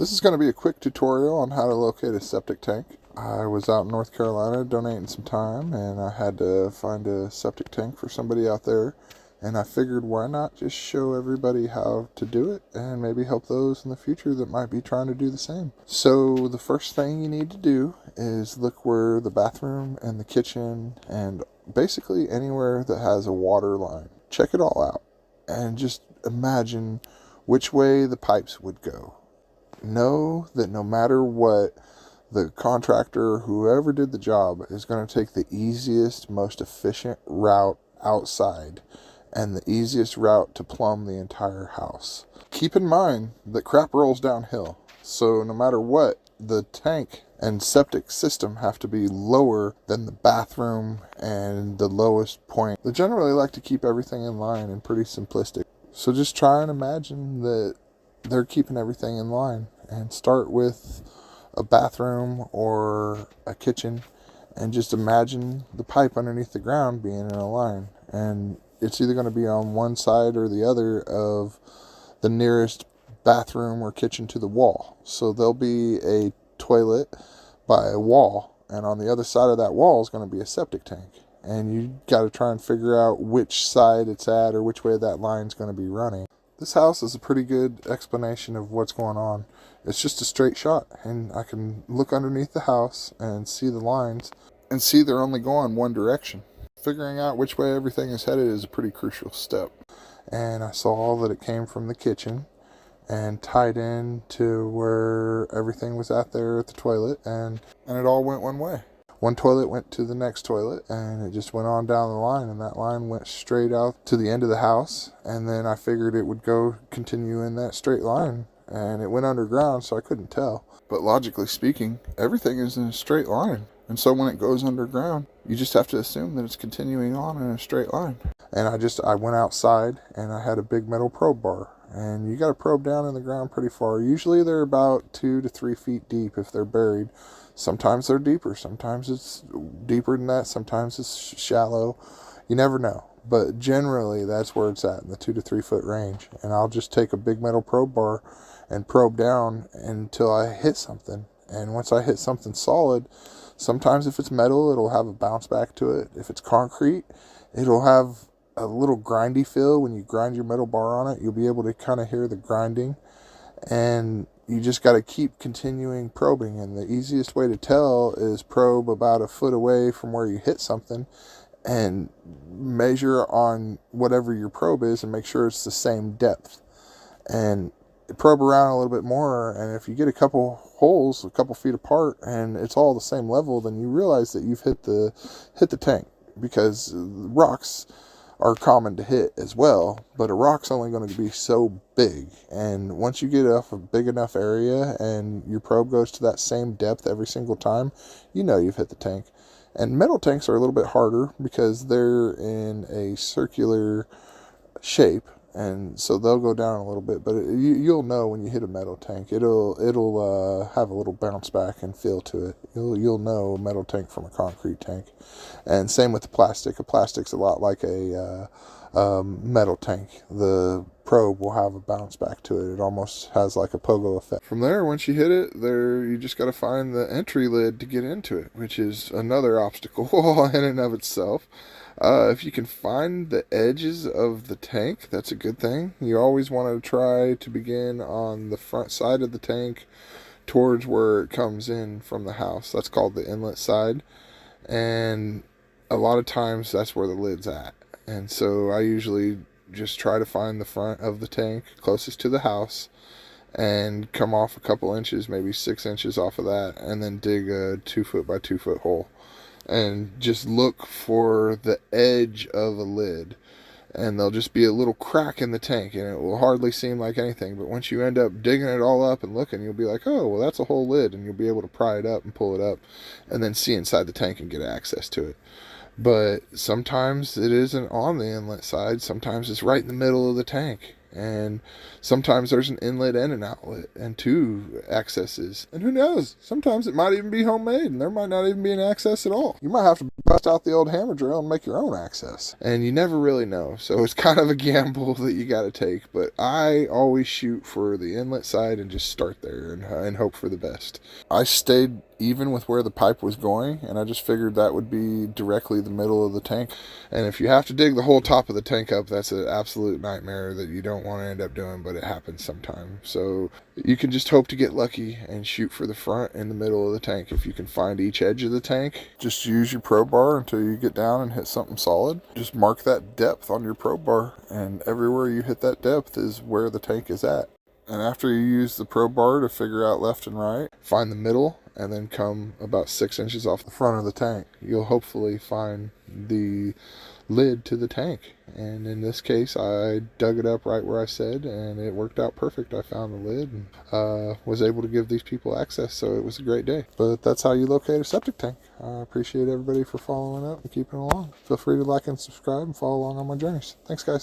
This is going to be a quick tutorial on how to locate a septic tank. I was out in North Carolina donating some time, and I had to find a septic tank for somebody out there, and I figured why not just show everybody how to do it and maybe help those in the future that might be trying to do the same. So the first thing you need to do is look where the bathroom and the kitchen and basically anywhere that has a water line. Check it all out and just imagine which way the pipes would go. Know that no matter what, the contractor, whoever did the job, is going to take the easiest, most efficient route outside and the easiest route to plumb the entire house. Keep in mind that crap rolls downhill, so no matter what, the tank and septic system have to be lower than the bathroom and the lowest point. They generally like to keep everything in line and pretty simplistic. So just try and imagine that they're keeping everything in line, and start with a bathroom or a kitchen and just imagine the pipe underneath the ground being in a line, and it's either going to be on one side or the other of the nearest bathroom or kitchen to the wall. So there'll be a toilet by a wall, and on the other side of that wall is going to be a septic tank, and you got to try and figure out which side it's at or which way that line's going to be running. This house is a pretty good explanation of what's going on. It's just a straight shot, and I can look underneath the house and see the lines and see they're only going one direction. Figuring out which way everything is headed is a pretty crucial step. And I saw that it came from the kitchen and tied in to where everything was at there at the toilet, and it all went one way. One toilet went to the next toilet, and it just went on down the line, and that line went straight out to the end of the house. And then I figured it would continue in that straight line, and it went underground, so I couldn't tell. But logically speaking, everything is in a straight line. And so when it goes underground, you just have to assume that it's continuing on in a straight line. And I went outside, and I had a big metal probe bar. And you got to probe down in the ground pretty far. Usually they're about 2 to 3 feet deep if they're buried. Sometimes they're deeper. Sometimes it's deeper than that. Sometimes it's shallow. You never know. But generally, that's where it's at, in the 2 to 3 foot range. And I'll just take a big metal probe bar and probe down until I hit something. And once I hit something solid, sometimes if it's metal, it'll have a bounce back to it. If it's concrete, it'll have a little grindy feel. When you grind your metal bar on it, you'll be able to kind of hear the grinding. And you just got to keep continuing probing, and the easiest way to tell is probe about a foot away from where you hit something and measure on whatever your probe is and make sure it's the same depth, and probe around a little bit more. And if you get a couple holes a couple feet apart and it's all the same level, then you realize that you've hit the tank, because rocks are common to hit as well, but a rock's only going to be so big. And once you get off a big enough area and your probe goes to that same depth every single time, you know you've hit the tank. And metal tanks are a little bit harder because they're in a circular shape, and so they'll go down a little bit, but you'll know when you hit a metal tank. It'll have a little bounce back and feel to it. You'll know a metal tank from a concrete tank. And same with the plastic. A plastic's a lot like a metal tank. The probe will have a bounce back to it. It almost has like a pogo effect. From there, once you hit it, you just got to find the entry lid to get into it, which is another obstacle in and of itself. If you can find the edges of the tank, that's a good thing. You always want to try to begin on the front side of the tank towards where it comes in from the house. That's called the inlet side. And a lot of times that's where the lid's at. And so I usually just try to find the front of the tank closest to the house and come off a couple inches, maybe 6 inches off of that, and then dig a 2 foot by 2 foot hole. And just look for the edge of a lid, and there'll just be a little crack in the tank, and it will hardly seem like anything, but once you end up digging it all up and looking, you'll be like, oh, well, that's a whole lid, and you'll be able to pry it up and pull it up and then see inside the tank and get access to it. But sometimes it isn't on the inlet side. Sometimes it's right in the middle of the tank, And sometimes there's an inlet and an outlet and two accesses. And who knows? Sometimes it might even be homemade and there might not even be an access at all. You might have to bust out the old hammer drill and make your own access. And you never really know. So it's kind of a gamble that you got to take. But I always shoot for the inlet side and just start there and hope for the best. I stayed even with where the pipe was going, and I just figured that would be directly the middle of the tank. And if you have to dig the whole top of the tank up, that's an absolute nightmare that you don't want to end up doing, but it happens sometimes. So you can just hope to get lucky and shoot for the front and the middle of the tank. If you can find each edge of the tank, just use your probe bar until you get down and hit something solid. Just mark that depth on your probe bar, and everywhere you hit that depth is where the tank is at. And after you use the probe bar to figure out left and right, find the middle and then come about 6 inches off the front of the tank. You'll hopefully find the lid to the tank. And in this case, I dug it up right where I said, and it worked out perfect. I found the lid and was able to give these people access, so it was a great day. But that's how you locate a septic tank. I appreciate everybody for following up and keeping along. Feel free to like and subscribe and follow along on my journeys. Thanks, guys.